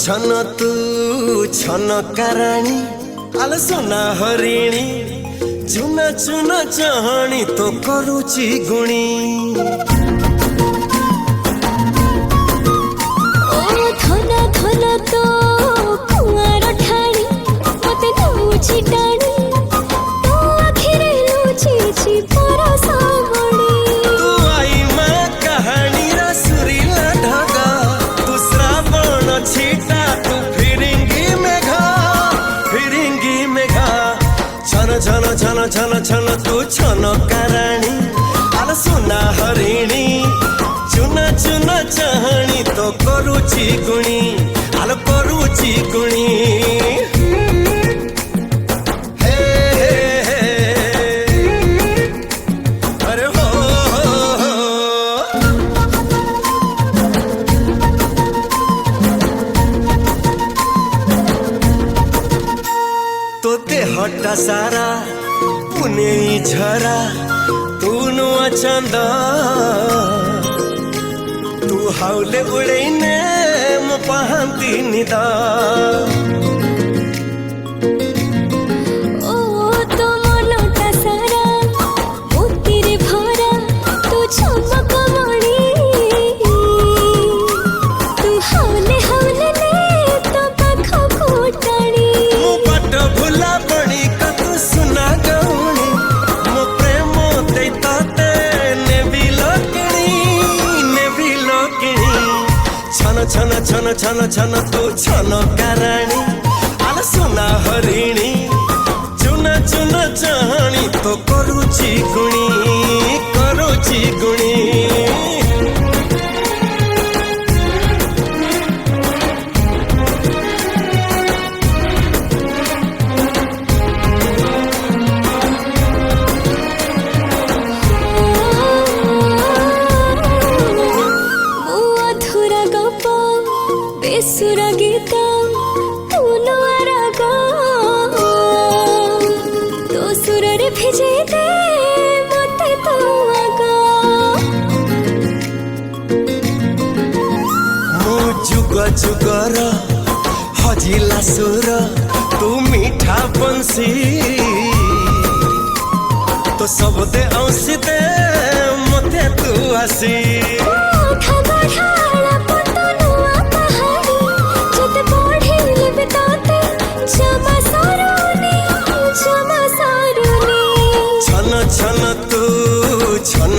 छन तू छन कराणी आल सोना हरिणी चुना चुना चाहणी तो करुची गुणी ओ धन धन तो कुआर ठाणी मते नौची टाणी तो आखिरे लुची छि परसावणी तू आई मां कहानी रा सुरीला ढगा तू श्रावण छीटा तू फिरिंगी मेघा छन छन छन छन छन तू छन कराणी आल सोना हरिणी चुना चुना चाहणी तो करुची गुणी आल करुची गुणी हे हे अरे हो तो देहटा सारा पुने झरा तू नुआ चंदा तू हाउले उड़ैने मो पहांती निदा ओ तो मनटा सारा मोतीरे भरा तू चमक मणि तू हावले हावले ने तो पाख फुटाणी मो पट भुला बणी कतु सुना गौणी मो प्रेम दे ताते नेबी लोकिणी छन छन छन छन छन तू छन कराणी आल सोना हरिणी चुना चुना चाहणी तो करुची गुणी बेसुरा गीता तू राग तो सुर रे भिजे दे मते तो आगा मो जुग जुगर हजिला सुर तू मीठा बंसी तो सब दे औसी दे मते तू आसी छन छन तू छन